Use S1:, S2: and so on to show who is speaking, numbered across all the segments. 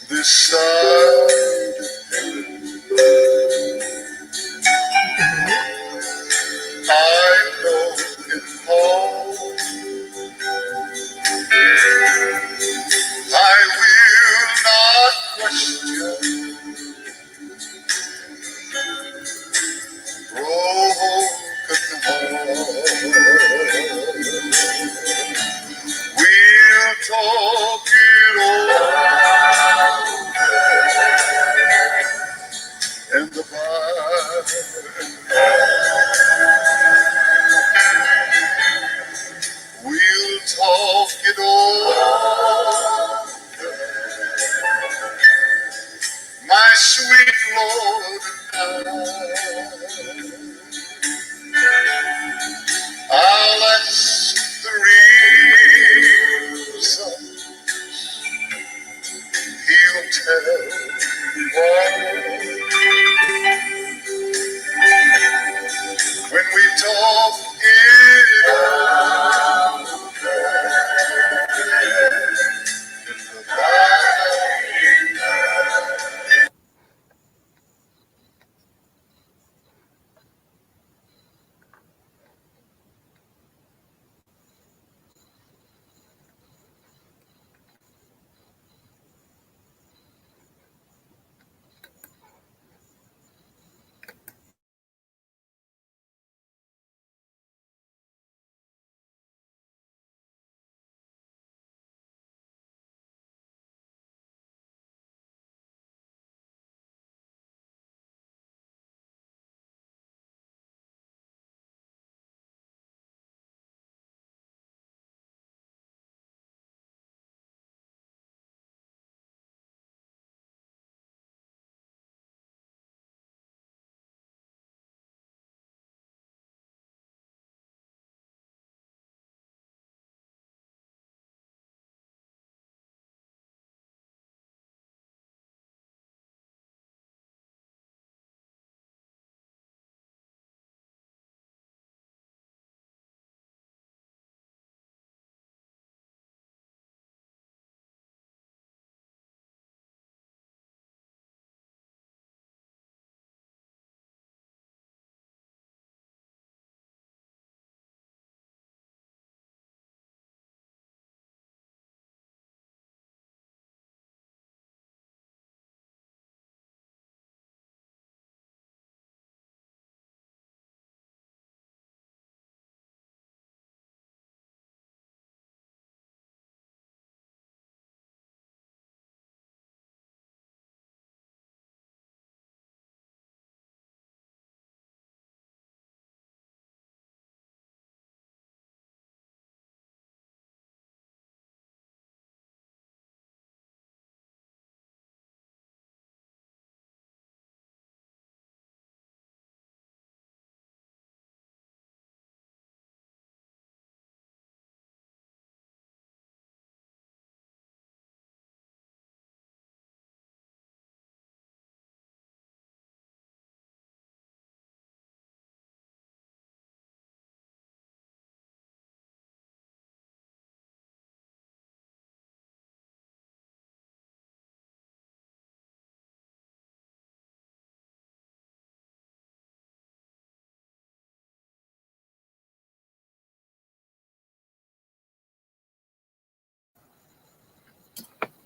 S1: this side I know it all. I will not question broken heart. We'll talk it over in the Bible. We'll talk it over, my sweet Lord and I'll ask the reason. He'll tell me why. When we talk it over in the Bible.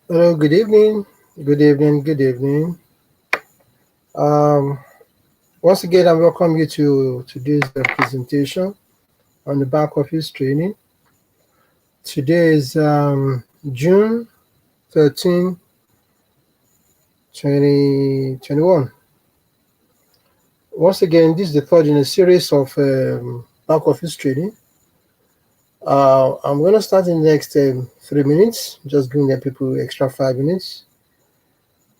S2: Hello, good evening. Good evening. Good evening. Um, Once again, I welcome you to today's presentation on the back office training. Today is June 13, 2021. Once again, this is the third in a series of back office training. I'm going to start in the next 3 minutes, just giving the people extra 5 minutes.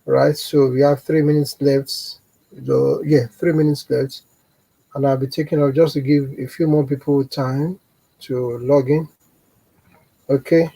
S2: Right, so we have 3 minutes left. 3 minutes left. And I'll be taking off just to give a few more people time to log in. Okay.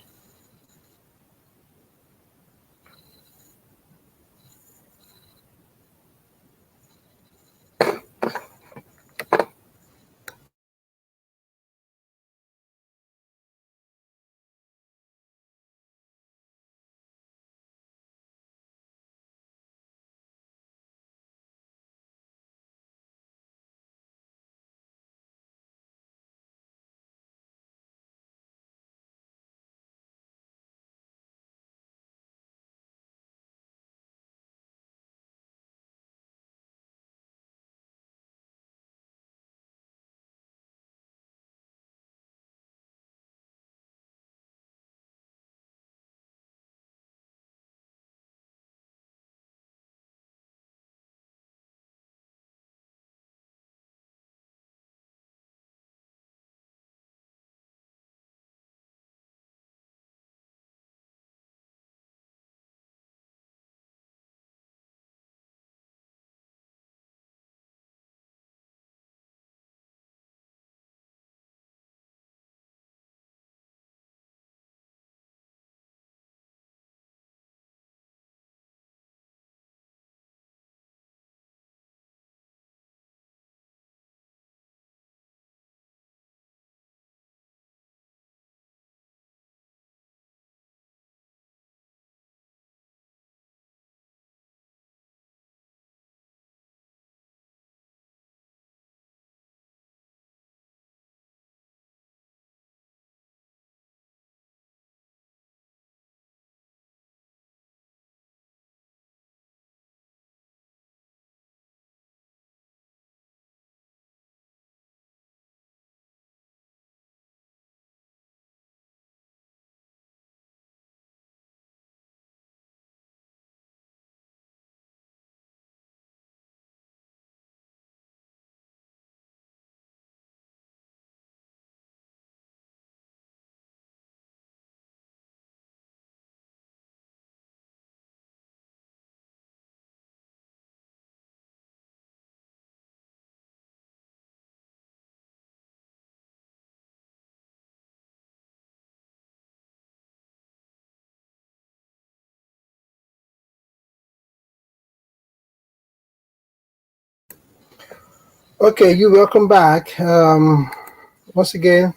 S2: Okay, you welcome back. Once again,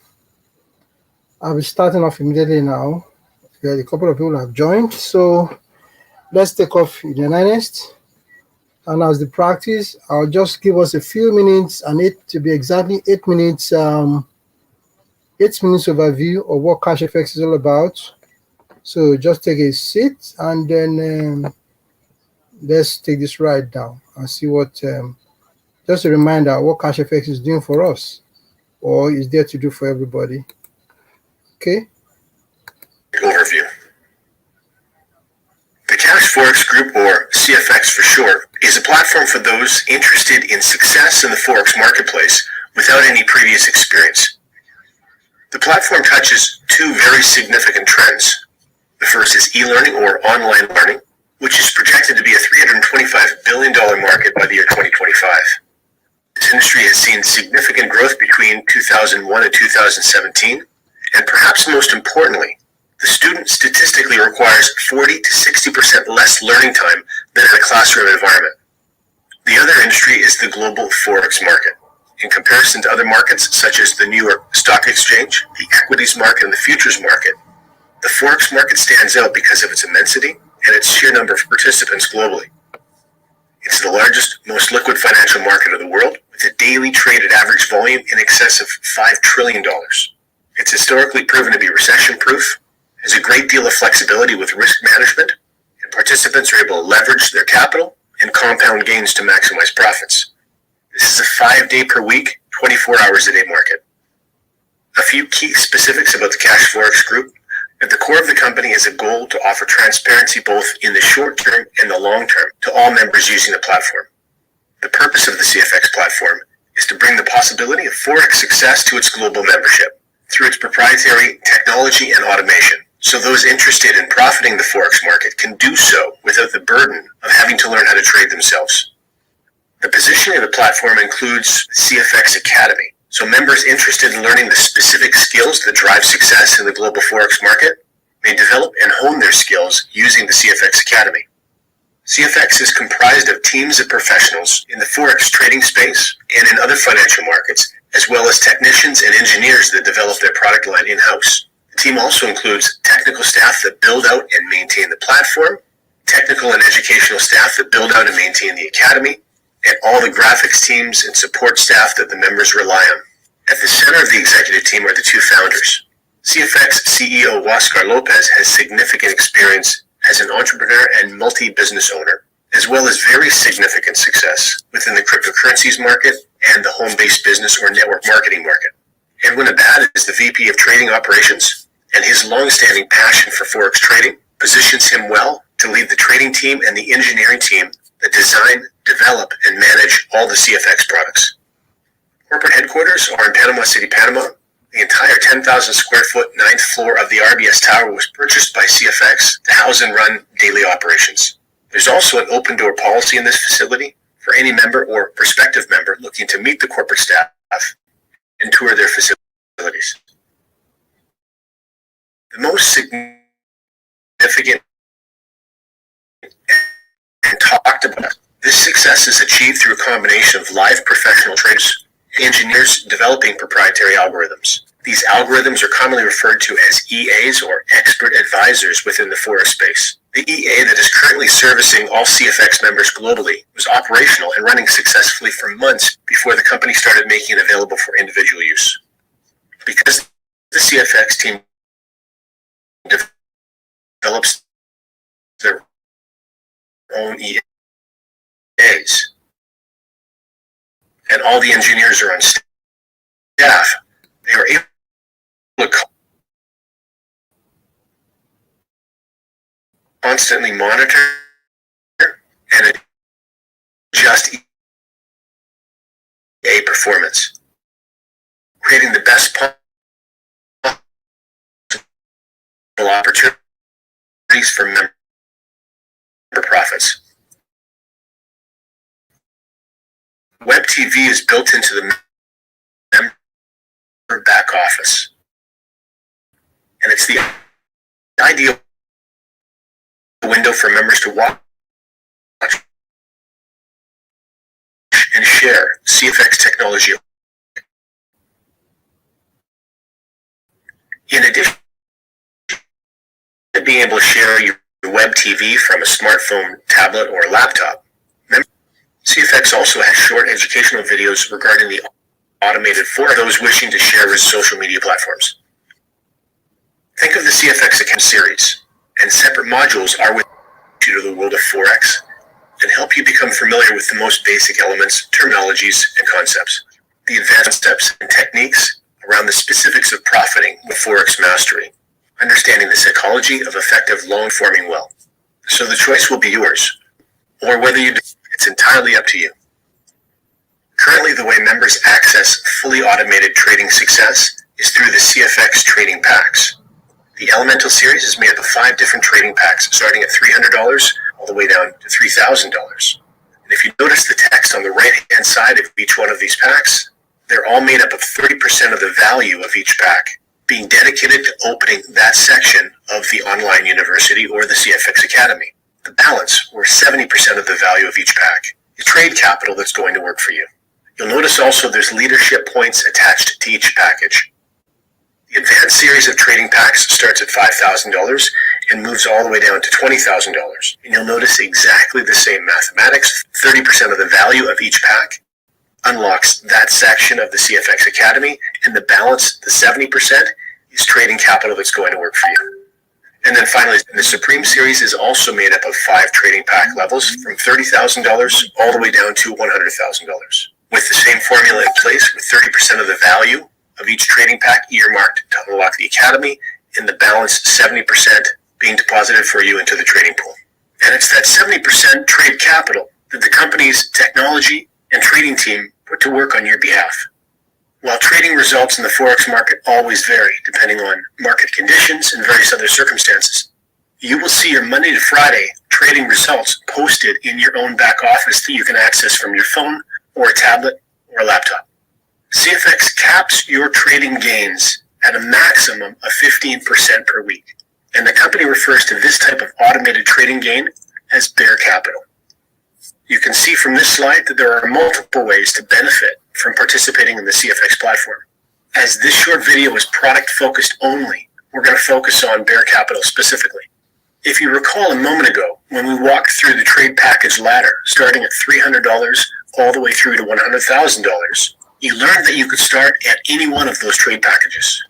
S2: I'll be starting off immediately now. There are a couple of people have joined, so let's take off in earnest. And as the practice, I'll just give us a few minutes, and it to be exactly 8 minutes. 8 minutes overview of what CashFX is all about. So just take a seat, and then let's take this right down and see what. Just a reminder what CashFX is doing for us, or is there to do for everybody. Okay.
S1: Overview. The CashFX Group, or CFX for short, is a platform for those interested in success in the Forex marketplace without any previous experience. The platform touches two very significant trends. The first is e-learning or online learning, which is projected to be a $325 billion market by the year 2025. This industry has seen significant growth between 2001 and 2017, and perhaps most importantly, the student statistically requires 40 to 60% less learning time than in a classroom environment. The other industry is the global Forex market. In comparison to other markets such as the New York Stock Exchange, the equities market, and the futures market, the Forex market stands out because of its immensity and its sheer number of participants globally. It's the largest, most liquid financial market of the world, with a daily traded average volume in excess of $5 trillion. It's historically proven to be recession-proof, has a great deal of flexibility with risk management, and participants are able to leverage their capital and compound gains to maximize profits. This is a 5-day per week, 24 hours a day market. A few key specifics about the CashFX Group. At the core of the company is a goal to offer transparency both in the short term and the long term to all members using the platform. The purpose of the CFX platform is to bring the possibility of Forex success to its global membership through its proprietary technology and automation, so those interested in profiting the Forex market can do so without the burden of having to learn how to trade themselves. The positioning of the platform includes the CFX Academy, so members interested in learning the specific skills that drive success in the global Forex market may develop and hone their skills using the CFX Academy. CFX is comprised of teams of professionals in the Forex trading space and in other financial markets, as well as technicians and engineers that develop their product line in-house. The team also includes technical staff that build out and maintain the platform, technical and educational staff that build out and maintain the academy, and all the graphics teams and support staff that the members rely on. At the center of the executive team are the two founders. CFX CEO Oscar Lopez has significant experience as an entrepreneur and multi-business owner, as well as very significant success within the cryptocurrencies market and the home-based business or network marketing market. Edwin Abad is the VP of Trading Operations, and his long-standing passion for Forex trading positions him well to lead the trading team and the engineering team that design, develop, and manage all the CFX products. Corporate headquarters are in Panama City, Panama. The entire 10,000 square foot 9th floor of the RBS Tower was purchased by CFX to house and run daily operations. There's also an open door policy in this facility for any member or prospective member looking to meet the corporate staff and tour their facilities. The most significant and talked about, this success is achieved through a combination of live professional traders and engineers developing proprietary algorithms. These algorithms are commonly referred to as EAs, or expert advisors, within the Forex space. The EA that is currently servicing all CFX members globally was operational and running successfully for months before the company started making it available for individual use. Because the CFX team develops their own EAs, and all the engineers are on staff, they are able to constantly monitor and adjust EA performance, creating the best possible opportunities for member profits. Web TV is built into the member back office, and it's the ideal window for members to watch and share share CFX technology. In addition to being able to share your web TV from a smartphone, tablet, or laptop, CFX also has short educational videos regarding the automated for those wishing to share with social media platforms. Think of the CFX account series, and separate modules are with you to the world of Forex and help you become familiar with the most basic elements, terminologies, and concepts. The advanced steps and techniques around the specifics of profiting with Forex mastery, understanding the psychology of effective loan-forming wealth. So the choice will be yours, or whether you do, it's entirely up to you. Currently, the way members access fully automated trading success is through the CFX trading packs. The Elemental series is made up of 5 different trading packs, starting at $300 all the way down to $3,000. And if you notice the text on the right-hand side of each one of these packs, they're all made up of 30% of the value of each pack, being dedicated to opening that section of the online university or the CFX Academy. The balance, or 70% of the value of each pack, is trade capital that's going to work for you. You'll notice also there's leadership points attached to each package. The advanced series of trading packs starts at $5,000 and moves all the way down to $20,000. And you'll notice exactly the same mathematics. 30% of the value of each pack unlocks that section of the CFX Academy, and the balance, the 70%, is trading capital that's going to work for you. And then finally, the Supreme series is also made up of 5 trading pack levels from $30,000 all the way down to $100,000. With the same formula in place, with 30% of the value of each trading pack earmarked to unlock the Academy, and the balance 70% being deposited for you into the trading pool. And it's that 70% trade capital that the company's technology and trading team put to work on your behalf. While trading results in the Forex market always vary depending on market conditions and various other circumstances, you will see your Monday to Friday trading results posted in your own back office that you can access from your phone or a tablet or a laptop. CFX caps your trading gains at a maximum of 15% per week, and the company refers to this type of automated trading gain as bear capital. You can see from this slide that there are multiple ways to benefit from participating in the CFX platform. As this short video is product focused only, we're going to focus on bear capital specifically. If you recall a moment ago, when we walked through the trade package ladder, starting at $300 all the way through to $100,000, you learned that you could start at any one of those trade packages.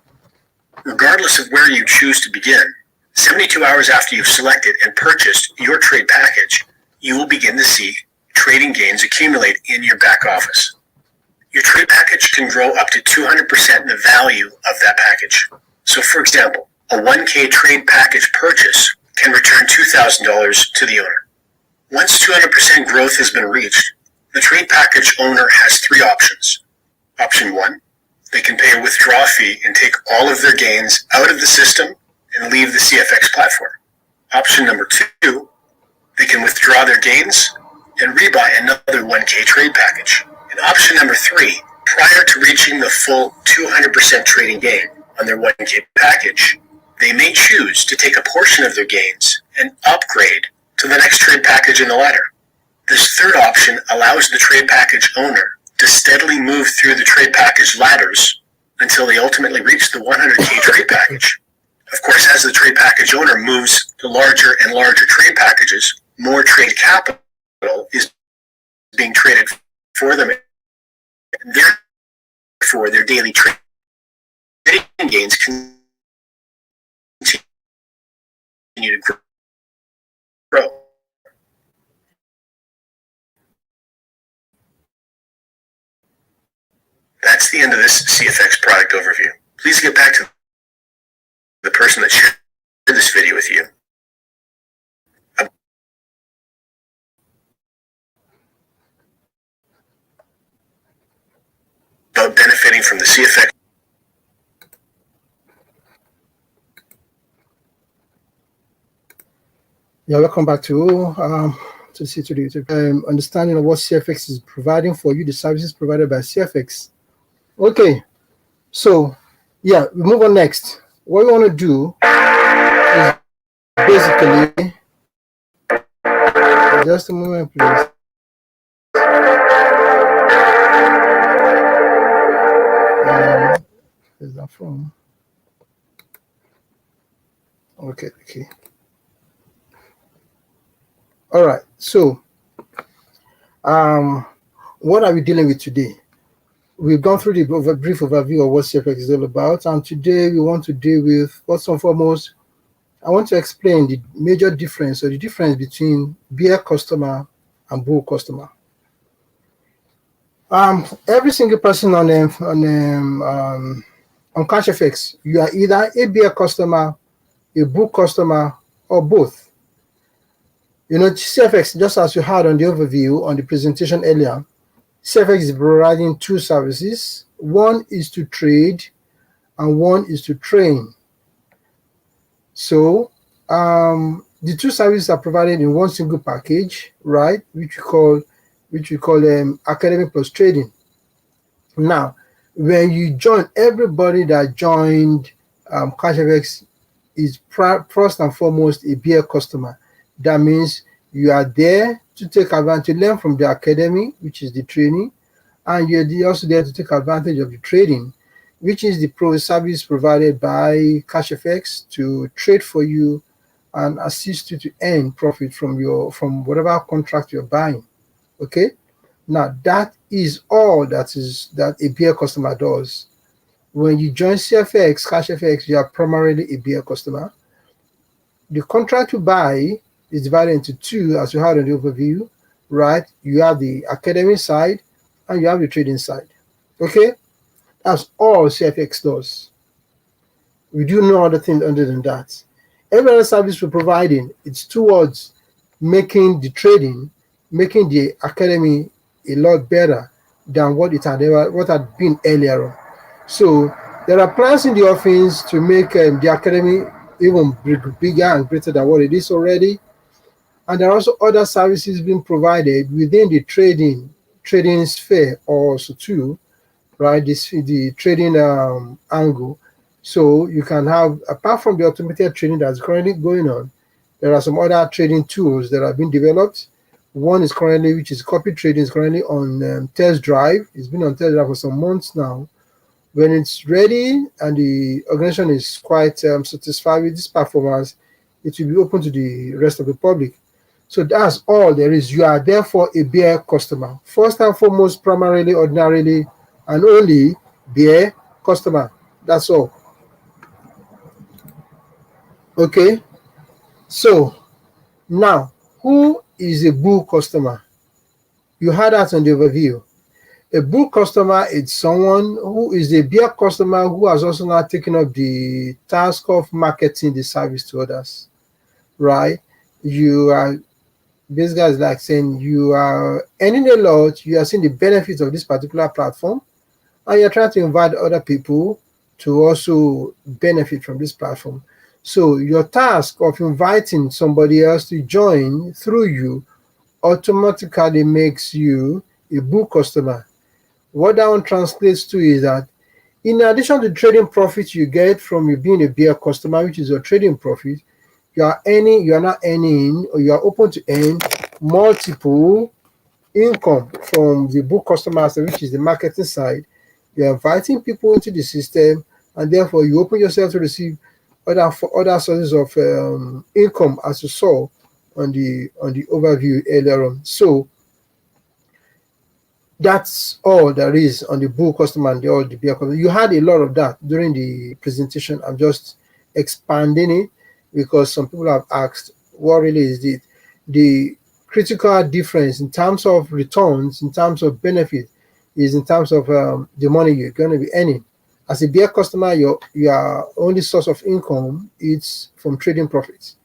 S1: Regardless of where you choose to begin, 72 hours after you've selected and purchased your trade package, you will begin to see trading gains accumulate in your back office. Your trade package can grow up to 200% in the value of that package. So for example, a 1K trade package purchase can return $2,000 to the owner. Once 200% growth has been reached, the trade package owner has 3 options. Option 1, they can pay a withdrawal fee and take all of their gains out of the system and leave the CFX platform. Option number 2, they can withdraw their gains and rebuy another 1K trade package. And option number 3, prior to reaching the full 200% trading gain on their 1K package, they may choose to take a portion of their gains and upgrade to the next trade package in the ladder. This third option allows the trade package owner to steadily move through the trade package ladders until they ultimately reach the 100K trade package. Of course, as the trade package owner moves to larger and larger trade packages, more trade capital is being traded for them, and therefore their daily trading gains continue to grow. That's the end of this CFX product overview. Please get back to the person that shared this video with you about benefiting from the CFX.
S2: Yeah, welcome back to see to the understanding of what CFX is providing for you, the services provided by CFX. Okay, so yeah, we move on next. What we want to do is basically, just a moment, please. from. Okay. All right. So, what are we dealing with today? We've gone through the brief overview of what CFX is all about, and today we want to deal with, first and foremost, I want to explain the major difference, or the difference between beer customer and bull customer. Every single person on CashFX, you are either a beer customer, a bull customer, or both. You know, CFX, just as you had on the overview on the presentation earlier, CFX is providing two services. One is to trade and one is to train. So the two services are provided in one single package, right? Which we call Academy plus Trading. Now, when you join, everybody that joined CashFX is first and foremost a beer customer. That means you are there to take advantage, learn from the academy, which is the training, and you're also there to take advantage of the trading, which is the pro service provided by CashFX to trade for you and assist you to earn profit from whatever contract you're buying. Okay, now that is all that a beer customer does. When you join CashFX, you are primarily a beer customer. The contract you buy is divided into two, as you had in the overview, right? You have the academy side and you have the trading side. Okay, that's all CFX does. We do no other thing other than that. Every other service we're providing, it's towards making the trading, making the academy a lot better than what had been earlier on. So there are plans in the office to make the academy even bigger and greater than what it is already. And there are also other services being provided within the trading sphere also too, right? The trading angle. So you can have, apart from the automated trading that's currently going on, there are some other trading tools that have been developed. One is currently, which is copy trading, is currently on test drive. It's been on test drive for some months now. When it's ready and the organization is quite satisfied with this performance, it will be open to the rest of the public. So that's all there is. You are therefore a beer customer. First and foremost, primarily, ordinarily, and only beer customer. That's all. Okay. So now, who is a bull customer? You had that on the overview. A bull customer is someone who is a beer customer who has also now taken up the task of marketing the service to others, right? You are, this guy is like saying you are earning a lot, you are seeing the benefits of this particular platform, and you're trying to invite other people to also benefit from this platform. So your task of inviting somebody else to join through you automatically makes you a bull customer. What that one translates to is that in addition to the trading profit you get from you being a beer customer, which is your trading profit, you are not earning, or you are open to earn multiple income from the bull customers, which is the marketing side. You're inviting people into the system, and therefore you open yourself to receive other sources of income, as you saw on the overview earlier on. So that's all there is on the bull customer and the beer customer. You had a lot of that during the presentation. I'm just expanding it because some people have asked, what really is it? The critical difference in terms of returns, in terms of benefit, is in terms of the money you're going to be earning. As a beer customer, your only source of income is from trading profits.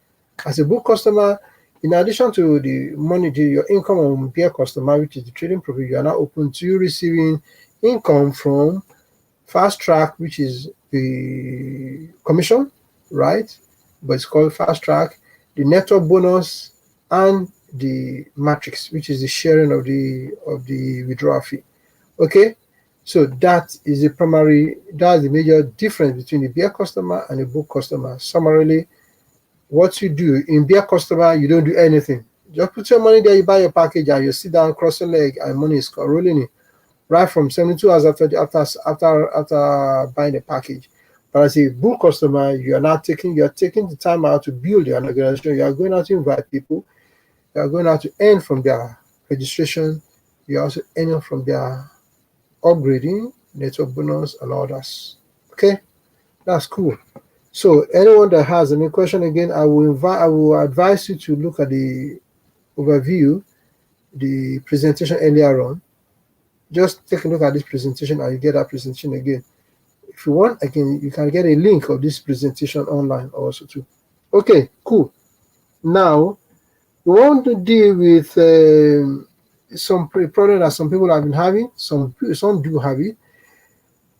S2: As a bull customer, in addition to the money, your income on beer customer, which is the trading profit, you are now open to receiving income from fast track, which is the commission, right? But it's called fast track, the network bonus, and the matrix, which is the sharing of the withdrawal fee. Okay, so that's the major difference between the beer customer and the bull customer. Summarily, what you do in beer customer, you don't do anything. Just put your money there, you buy your package, and you sit down, cross your leg, and money is rolling in right from 72 hours after buying the package. But as a bull customer, you are taking the time out to build an organization. You are going out to invite people. You are going out to earn from their registration. You are also earning from their upgrading, network bonus, and others. Okay, that's cool. So anyone that has any question, again, I will advise you to look at the overview, the presentation earlier on. Just take a look at this presentation and you get that presentation again. If you want, you can get a link of this presentation online also too. Okay, cool. Now we want to deal with some problem that some people have been having. Some do have it,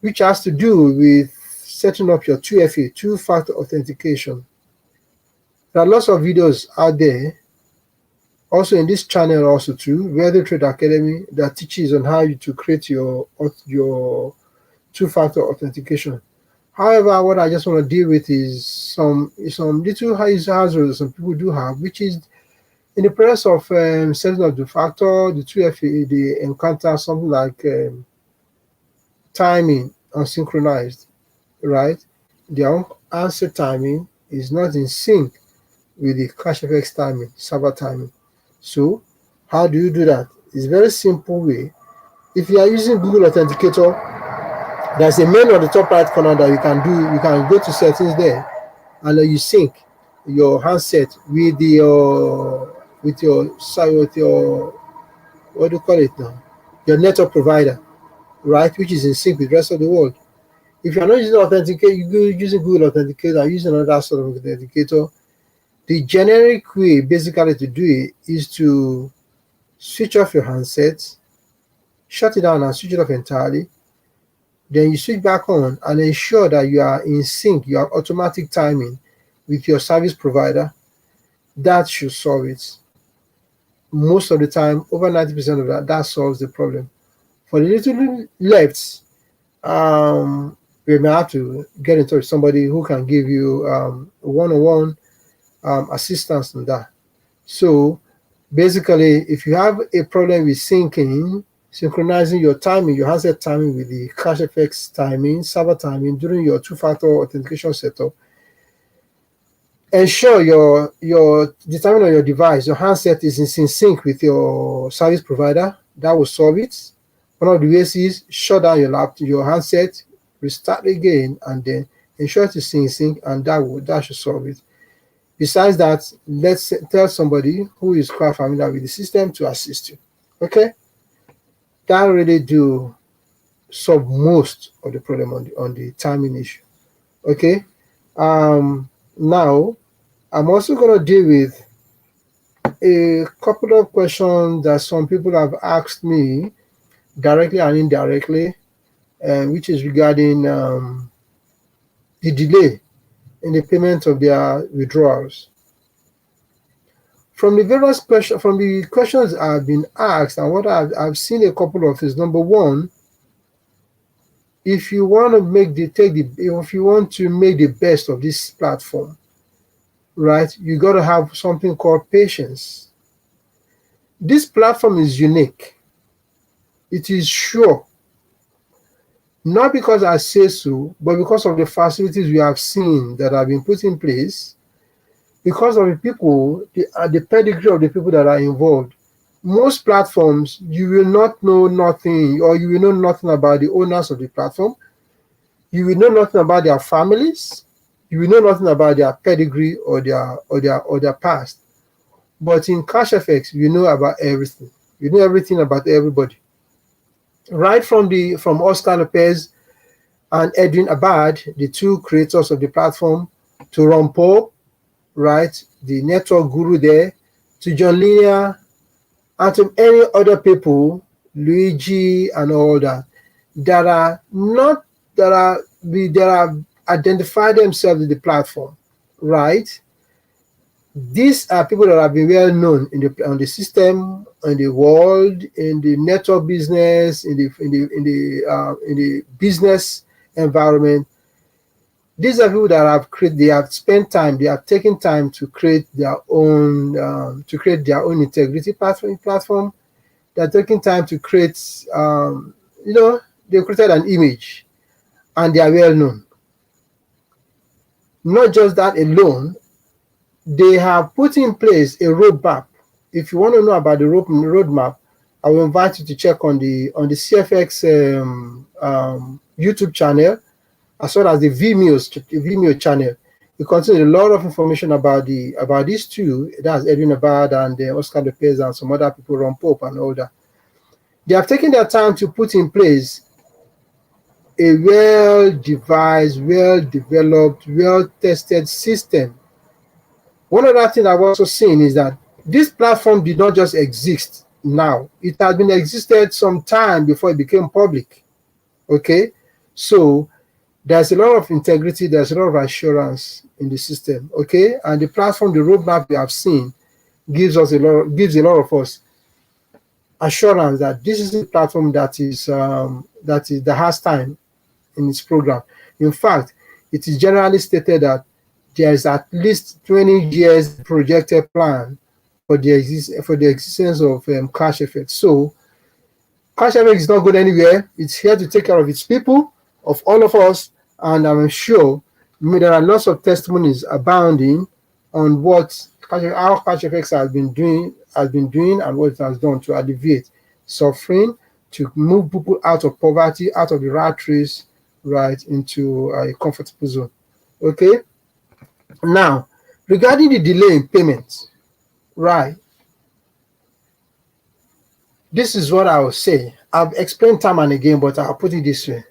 S2: which has to do with setting up your 2FA, two-factor authentication. There are lots of videos out there, also in this channel also too, Value Trade Academy, that teaches on how to create your two-factor authentication. However, what I just want to deal with is some little hazards some people do have, which is in the process of setting up the factor, the 2FA, they encounter something like timing unsynchronized, right? Their answer timing is not in sync with the CashFX timing, server timing. So how do you do that? It's a very simple way. If you are using Google Authenticator, there's a menu on the top right corner that you can do. You can go to settings there, and then you sync your handset with your what do you call it now? Your network provider, right? Which is in sync with the rest of the world. If you're not using Authenticator, you're using Google Authenticator, using another sort of authenticator. The generic way, basically, to do it is to switch off your handset, shut it down, and switch it off entirely. Then you switch back on and ensure that you are in sync, you have automatic timing with your service provider. That should solve it. Most of the time, over 90% of that solves the problem. For the little left, we may have to get in touch with somebody who can give you one-on-one assistance on that. So basically, if you have a problem with synchronizing your timing, your handset timing with the CashFX timing, server timing during your two-factor authentication setup, ensure the timing on your device, your handset is in sync with your service provider. That will solve it. One of the ways is shut down your handset, restart again, and then ensure it is in sync, and that should solve it. Besides that, let's tell somebody who is quite familiar with the system to assist you. Okay, that really do solve most of the problem on the timing issue. Okay, now I'm also going to deal with a couple of questions that some people have asked me directly and indirectly, which is regarding the delay in the payment of their withdrawals. From the various questions, from the questions I've been asked, and what I've seen a couple of is, number one, if you want to make the best of this platform, right, you got to have something called patience. This platform is unique. It is sure. Not because I say so, but because of the facilities we have seen that have been put in place, because of the people, the pedigree of the people that are involved. Most platforms, you will not know nothing, or you will know nothing about the owners of the platform. You will know nothing about their families. You will know nothing about their pedigree or their past. But in CashFX, you know about everything. You know everything about everybody. Right from Oscar Lopez and Edwin Abad, the two creators of the platform, to Ron Paul, right, the network guru there, to John Linear, and to any other people, Luigi and all that, that have identified themselves in the platform, right? These are people that have been well known on the system, in the world, in the network business, in the business environment. These are people that they have spent time, they have taken time to create their own integrity platform. They're taking time to create, they created an image, and they are well known. Not just that alone, they have put in place a roadmap. If you want to know about the roadmap, I will invite you to check on the CFX YouTube channel, as well as the Vimeo channel. It contains a lot of information about these two. That's Edwin Abad and Oscar Lopez and some other people, Ron Pope and all that. They have taken their time to put in place a well-devised, well-developed, well-tested system. One other thing I've also seen is that this platform did not just exist now. It has been existed some time before it became public. Okay? So there's a lot of integrity, there's a lot of assurance in the system. Okay? And the platform, the roadmap we have seen gives a lot of us assurance that this is a platform that has time in its program. In fact, it is generally stated that there is at least 20 years projected plan for the existence of CashFX. So CashFX is not going anywhere. It's here to take care of its people, of all of us, and I'm sure there are lots of testimonies abounding on how CashFX has been doing and what it has done to alleviate suffering, to move people out of poverty, out of the rat race, right into a comfortable zone. Okay. Now, regarding the delay in payments, right? This is what I will say. I've explained time and again, but I'll put it this way.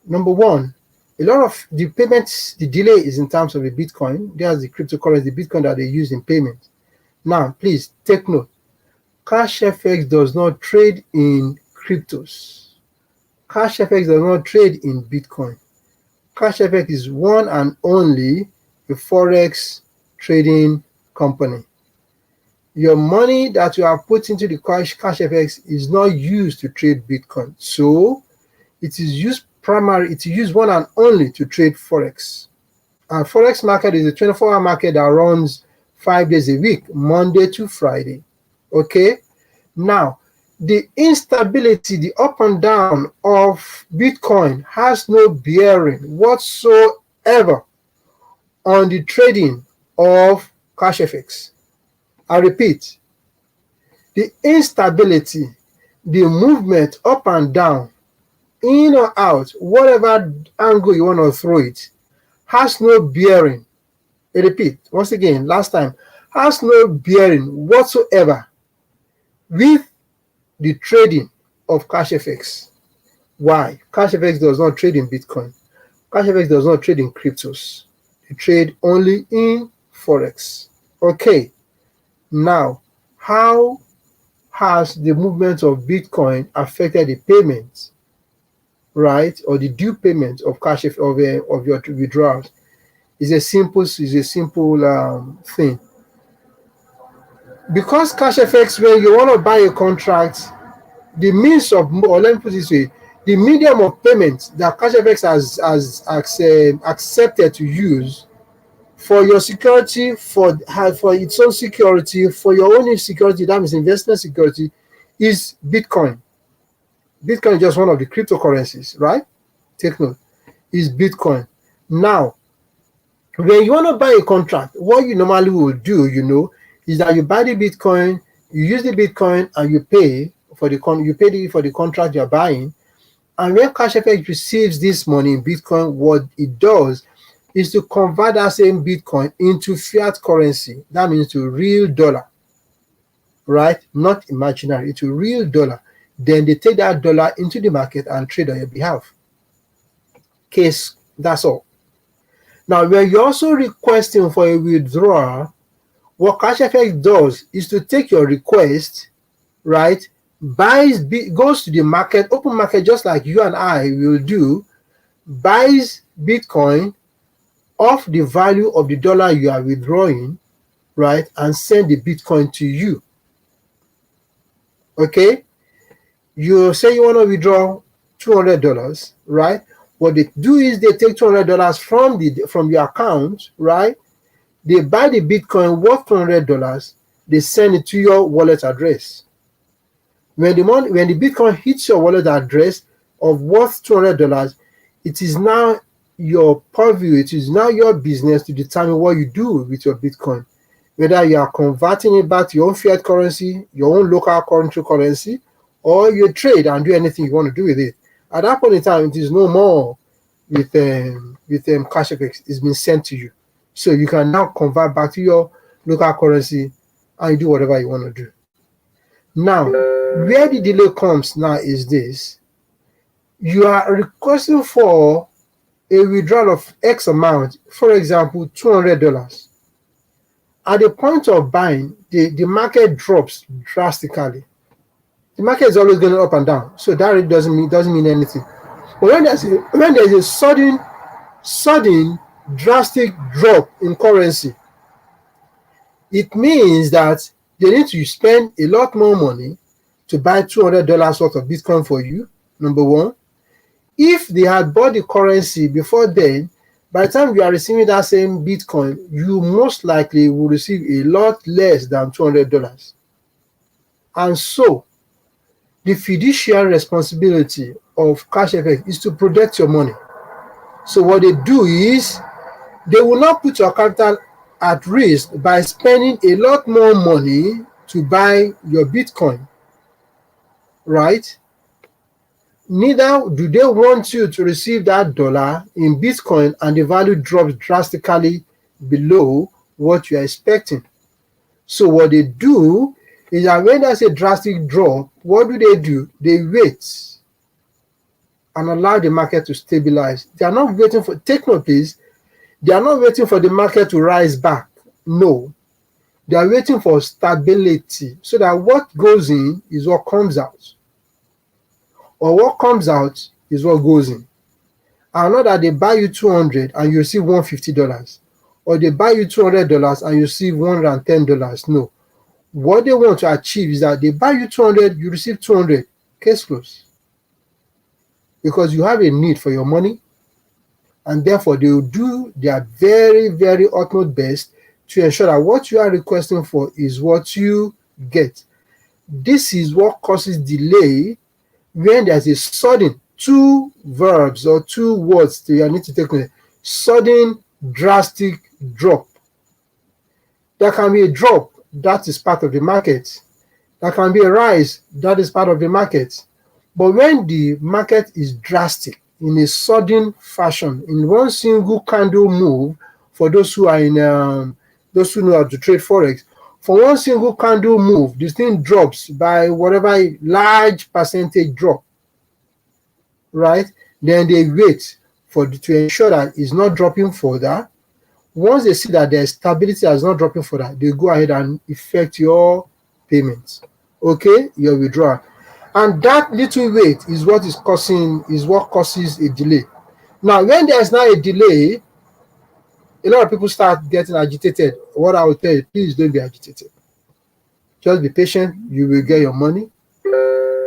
S2: Number one, a lot of the payments, the delay is in terms of the Bitcoin. There's the cryptocurrency, the Bitcoin that they use in payment. Now, please take note. CashFX does not trade in cryptos. CashFX does not trade in Bitcoin. CashFX is one and only a Forex trading company. Your money that you have put into the CashFX is not used to trade Bitcoin. So it is used one and only to trade Forex. And Forex market is a 24-hour market that runs 5 days a week, Monday to Friday. Okay? Now, the instability, the up and down of Bitcoin has no bearing whatsoever on the trading of CashFX. I repeat, the instability, the movement up and down, in or out, whatever angle you want to throw it, has no bearing. I repeat, once again, last time, has no bearing whatsoever with the trading of CashFX. Why? CashFX does not trade in Bitcoin. CashFX does not trade in cryptos. It trade only in Forex. Okay. Now, how has the movement of Bitcoin affected the payments, right, or the due payment of CashFX of your withdrawals? It's a simple thing. Because CashFX, when you want to buy a contract, the means of, or let me put it this way, the medium of payment that CashFX has accepted to use for your security, for its own security, for your own security, that means investment security, is Bitcoin. Bitcoin is just one of the cryptocurrencies, right? Take note, is Bitcoin. Now, when you want to buy a contract, what you normally will do, is that you buy the Bitcoin, you use the Bitcoin, and you pay for the contract you're buying. And when CashFX receives this money in Bitcoin, what it does is to convert that same Bitcoin into fiat currency. That means to real dollar, right? Not imaginary, into real dollar. Then they take that dollar into the market and trade on your behalf. Case, that's all. Now, when you're also requesting for a withdrawal, what CashFX does is to take your request, right? Goes to the market, open market, just like you and I will do, buys Bitcoin off the value of the dollar you are withdrawing, right, and send the Bitcoin to you. Okay? You say you want to withdraw $200, right? What they do is they take $200 from your account, right? They buy the Bitcoin worth $200, they send it to your wallet address. When the Bitcoin hits your wallet address of worth $200, it is now your purview. It is now your business to determine what you do with your Bitcoin. Whether you are converting it back to your own fiat currency, your own local country currency, or you trade and do anything you want to do with it. At that point in time, it is no more with CashFX. It's been sent to you. So you can now convert back to your local currency and do whatever you want to do. Now, where the delay comes now is this. You are requesting for a withdrawal of X amount, for example, $200. At the point of buying, the market drops drastically. The market is always going up and down, so that really doesn't mean anything. But when there's a sudden drastic drop in currency, it means that they need to spend a lot more money to buy $200 worth of Bitcoin for you, number one. If they had bought the currency before then, by the time you are receiving that same Bitcoin, you most likely will receive a lot less than $200. And so, the fiduciary responsibility of CashFX is to protect your money. So what they do is, they will not put your capital at risk by spending a lot more money to buy your Bitcoin, right? Neither do they want you to receive that dollar in Bitcoin and the value drops drastically below what you are expecting. So what they do is that when there's a drastic drop, what do? They wait and allow the market to stabilize. They are not waiting for, take note please, they are not waiting for the market to rise back. No, they are waiting for stability so that what goes in is what comes out. Or what comes out is what goes in. And not that they buy you $200 and you receive $150, or they buy you $200 and you receive $110. No. What they want to achieve is that they buy you $200, you receive $200. Case closed. Because you have a need for your money, and therefore they will do their very, very utmost best to ensure that what you are requesting for is what you get. This is what causes delay when there's a sudden two verbs or two words that you need to take on, sudden drastic drop. There can be a drop, that is part of the market. There can be a rise, that is part of the market. But when the market is drastic, in a sudden fashion, in one single candle move, for those who are in those who know how to trade forex, for one single candle move, this thing drops by whatever large percentage drop, right? Then they wait to ensure that it's not dropping further. Once they see that there's stability as not dropping further, they go ahead and effect your payments, okay, your withdrawal. And that little wait is what causes a delay. Now, when there's now a delay, a lot of people start getting agitated. What I will tell you, please don't be agitated. Just be patient. You will get your money.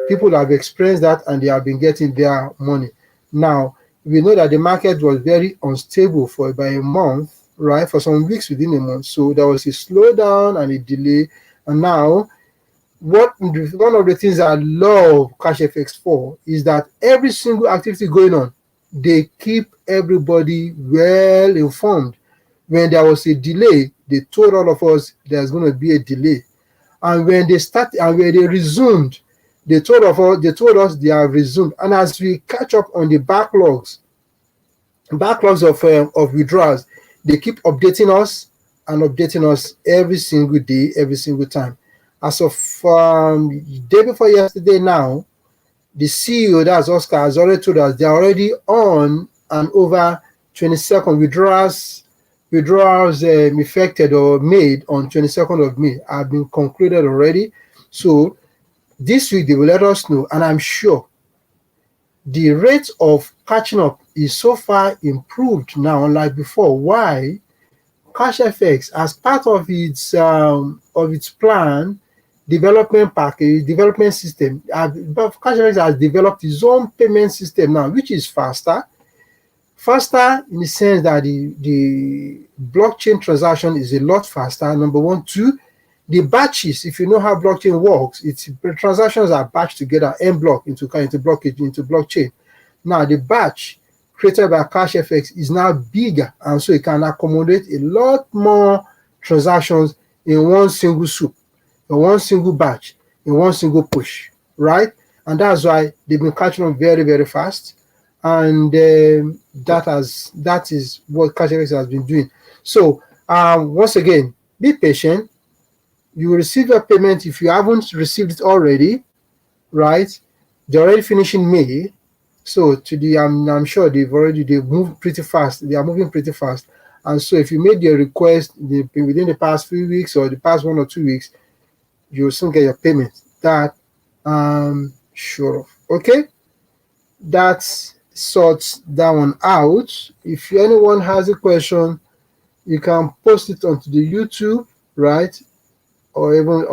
S2: People have experienced that and they have been getting their money. Now, we know that the market was very unstable for about a month, right? For some weeks within a month. So there was a slowdown and a delay. And now, one of the things I love CashFX for is that every single activity going on, they keep everybody well informed. When there was a delay, they told all of us there's going to be a delay. And when they started and when they resumed, they told us they have resumed. And as we catch up on the backlogs of withdrawals, they keep updating us every single day, every single time. As of the day before yesterday now, the CEO, that's Oscar, has already told us they're already on and over 22nd withdrawals effected or made on 22nd of May have been concluded already. So this week they will let us know, and I'm sure the rate of catching up is so far improved now, unlike before. Why? CashFX, as part of its plan, development package, development system, CashFX has developed its own payment system now, which is faster in the sense that the blockchain transaction is a lot faster, number one. Two, the batches, if you know how blockchain works, the transactions are batched together, en block into blockchain. Now the batch created by CashFX is now bigger, and so it can accommodate a lot more transactions in one single swoop, in one single batch, in one single push, right? And that's why they've been catching on very, very fast. And that is what CashFX has been doing. So once again, be patient. You will receive your payment if you haven't received it already, right? They're already finishing May. So I'm sure they've moved pretty fast. They are moving pretty fast. And so if you made your request within the past few weeks or the past 1 or 2 weeks, you'll soon get your payment. That I'm sure of. Okay? That sorts that one out. If anyone has a question, you can post it onto the YouTube, right? Or even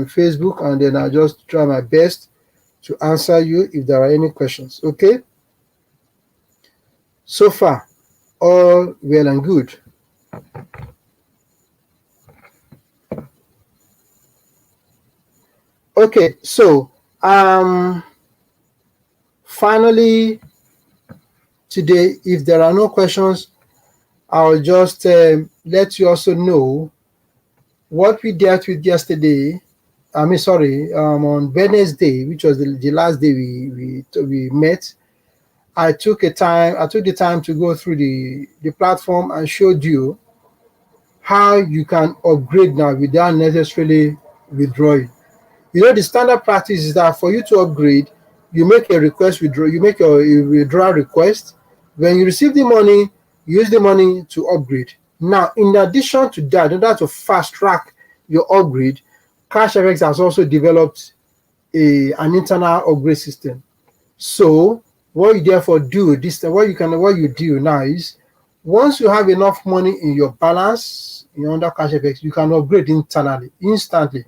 S2: Facebook, and then I'll just try my best to answer you if there are any questions. Okay? So far, all well and good. Okay, so finally today, if there are no questions, I'll just let you also know what we dealt with yesterday. On Wednesday, which was the last day we met. I took the time to go through the platform and showed you how you can upgrade now without necessarily withdrawing. You know, the standard practice is that for you to upgrade, you make a withdrawal request. When you receive the money, use the money to upgrade. Now, in addition to that, in order to fast track your upgrade, CashFX has also developed an internal upgrade system. So what you therefore do what you do now is, once you have enough money in your balance under CashFX, you can upgrade internally, instantly.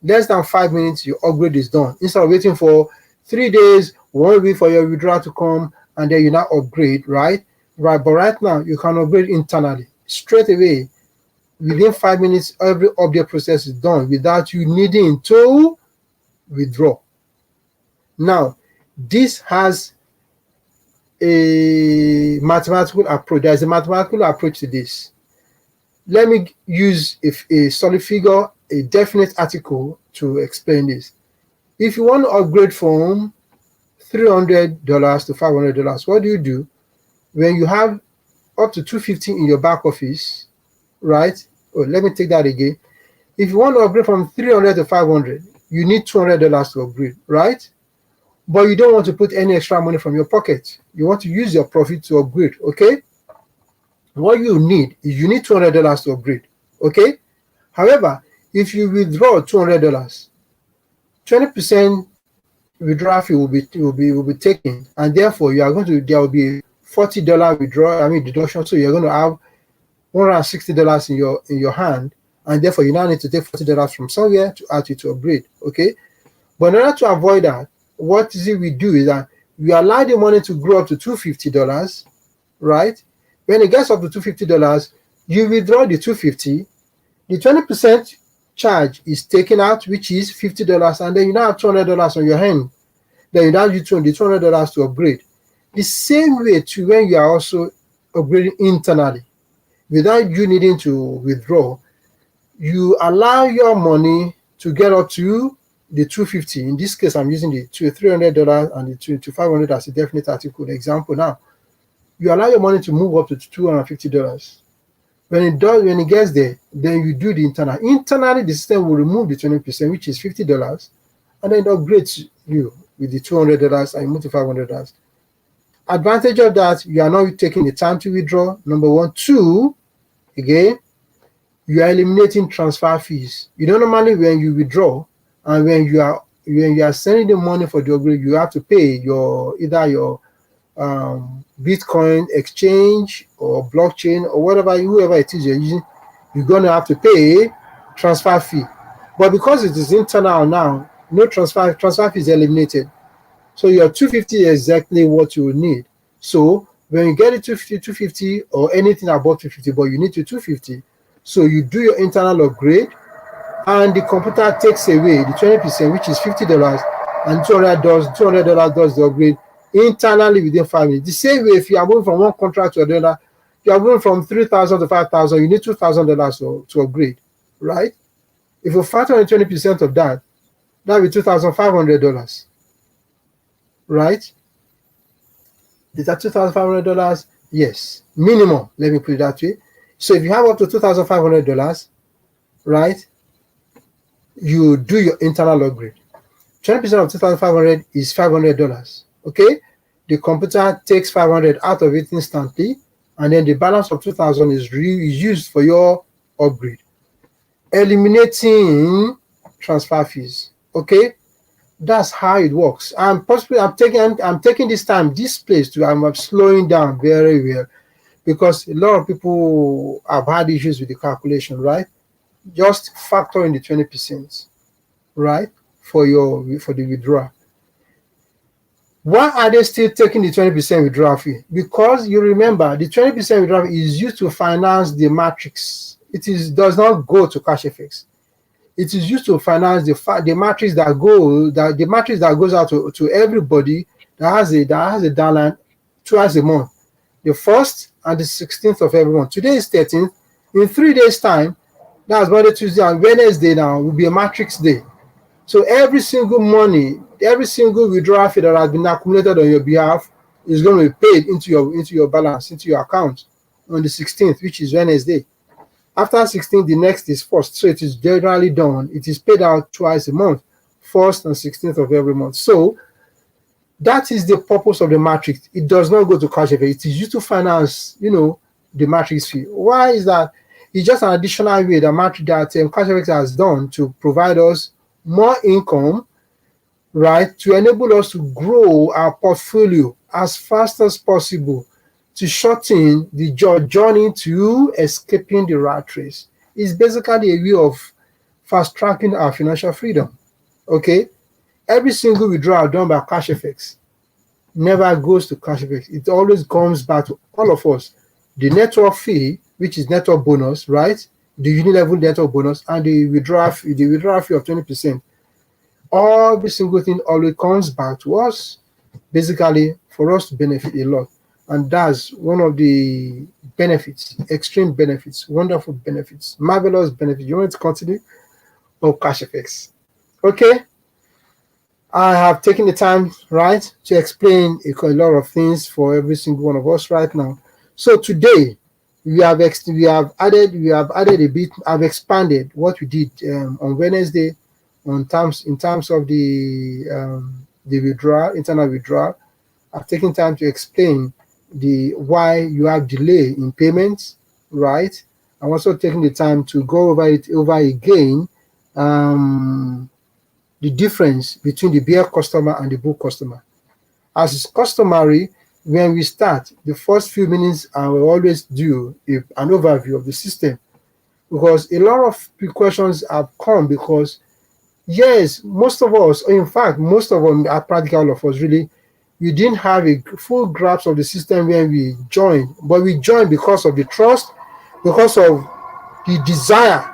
S2: Less than 5 minutes, your upgrade is done. Instead of waiting for 3 days, 1 week for your withdrawal to come, and then you now upgrade, right? But right now, you can upgrade internally. Straight away, within 5 minutes, every update process is done without you needing to withdraw. Now, this has a mathematical approach. There's a mathematical approach to this. Let me use a solid figure, a definite article to explain this. If you want to upgrade from $300 to $500, what do? When you have up to $250 in your back office, right? Let me take that again. If you want to upgrade from $300 to $500, you need $200 to upgrade, right? But you don't want to put any extra money from your pocket. You want to use your profit to upgrade, okay? What you need is $200 to upgrade, okay? However, if you withdraw $200, 20% withdrawal fee will be taken, and therefore there will be a $40 deduction. So you're going to have $160 in your hand, and therefore you now need to take $40 from somewhere to add it to upgrade, okay? But in order to avoid that, what is it we do is that we allow the money to grow up to $250, right? When it gets up to $250, you withdraw the $250, the 20% charge is taken out, which is $50, and then you now have $200 on your hand. Then you now use the $200 to upgrade. The same way to when you are also upgrading internally, without you needing to withdraw, you allow your money to get up to the $250. In this case, I'm using the $300 and the $500 as a definite article example. Now, you allow your money to move up to $250. When it gets there, then you do the internal. Internally, the system will remove the 20%, which is $50, and then it upgrades you with the $200 and move to $500. Advantage of that, you are not taking the time to withdraw. Number one. Two, again, you are eliminating transfer fees. You know, normally when you withdraw and when you are sending the money for the upgrade, you have to pay either your Bitcoin exchange or blockchain or whoever it is you're using. You're going to have to pay transfer fee. But because it is internal now, no transfer fee is eliminated. So your $250 is exactly what you will need. So when you get it to $250 or anything above $250, but you need to $250, so you do your internal upgrade, and the computer takes away the 20%, which is $50, and $200 does the upgrade internally within 5 minutes. The same way, if you are moving from one contract to another, you are moving from 3,000 to 5,000, you need $2,000 to upgrade, right? If you factor in 20% of that, that will be $2,500, right? Is that $2,500? Yes, minimum. Let me put it that way. So if you have up to $2,500, right, you do your internal upgrade. 20% of 2,500 is $500. Okay, the computer takes 500 out of it instantly, and then the balance of 2,000 is used for your upgrade, eliminating transfer fees. Okay, that's how it works. I'm taking this place to I'm slowing down very well, because a lot of people have had issues with the calculation, right? Just factor in the 20%, right, for the withdrawal. Why are they still taking the 20% withdrawal fee? Because you remember, the 20% withdrawal is used to finance the matrix. Does not go to CashFX. It is used to finance the matrix that goes out to everybody that has a downline twice a month, the 1st and the 16th of every month. Today is 13th. In 3 days' time, that's Monday, Tuesday, and Wednesday now will be a matrix day. So every single withdrawal fee that has been accumulated on your behalf is going to be paid into your balance, into your account on the 16th, which is Wednesday. After 16th, the next is 1st. So it is generally done. It is paid out twice a month, 1st and 16th of every month. So that is the purpose of the matrix. It does not go to CashFX. It is used to finance, the matrix fee. Why is that? It's just an additional way that CashFX has done to provide us more income, right, to enable us to grow our portfolio as fast as possible, to shorten the journey to escaping the rat race. It's basically a way of fast-tracking our financial freedom, okay? Every single withdrawal done by CashFX never goes to CashFX. It always comes back to all of us. The network fee, which is network bonus, right? The unilevel network bonus, and the withdrawal fee of 20%. Every single thing always comes back to us, basically for us to benefit a lot. And that's one of the benefits, extreme benefits, wonderful benefits, marvelous benefits. You want to continue? Of CashFX. Okay. I have taken the time, right, to explain a lot of things for every single one of us right now. So today, we have added a bit. I've expanded what we did on Wednesday in terms of the withdrawal, internal withdrawal. I've taken time to explain why you have delay in payments, right? I'm also taking the time to go over again, the difference between the bear customer and the bull customer. As is customary, when we start, the first few minutes I will always do an overview of the system, because a lot of questions have come because, yes, most of us, in fact, most of them are practically all of us really, we didn't have a full grasp of the system when we joined, but we joined because of the trust, because of the desire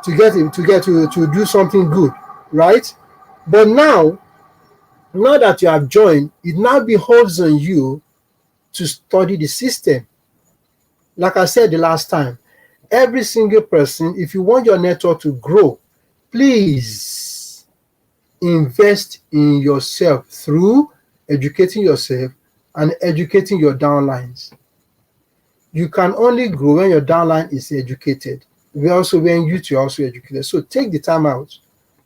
S2: to do something good, right? But now that you have joined, it now beholds on you to study the system. Like I said the last time, every single person, if you want your network to grow, please invest in yourself through educating yourself and educating your downlines. You can only grow when your downline is educated. When you're also educated. So take the time out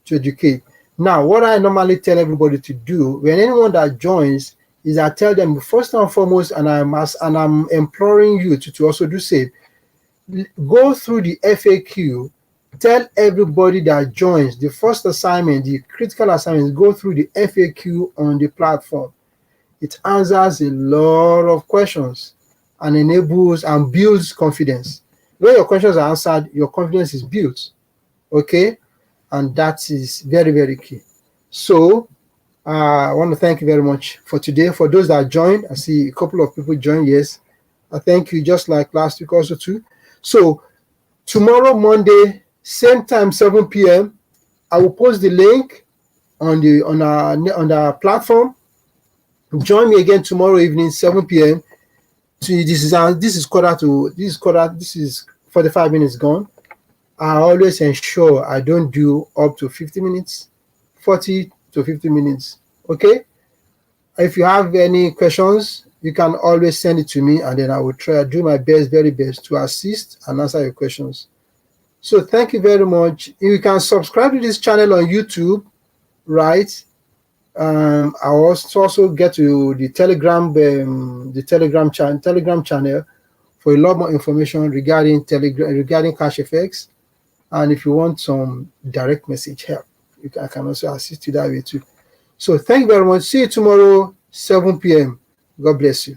S2: to educate. Now, what I normally tell everybody to do when anyone that joins is I tell them first and foremost, and I'm imploring you to also do same. Go through the FAQ. Tell everybody that joins the first assignment, the critical assignment, go through the FAQ on the platform. It answers a lot of questions and enables and builds confidence. When your questions are answered, your confidence is built. Okay? And that is very, very key. So I want to thank you very much for today. For those that joined, I see a couple of people joined. Yes, I thank you, just like last week also too. So tomorrow, Monday, same time, 7 p.m., I will post the link on our platform. Join me again tomorrow evening, 7 p.m. This is 45 minutes gone. I always ensure I don't do up to 50 minutes, 40 to 50 minutes. Okay? If you have any questions, you can always send it to me, and then I will try to do my very best to assist and answer your questions. So thank you very much. You can subscribe to this channel on YouTube, right? I also get to the Telegram channel for a lot more information regarding CashFX. And if you want some direct message help, I can also assist you that way too. So thank you very much. See you tomorrow, 7 p.m. God bless you.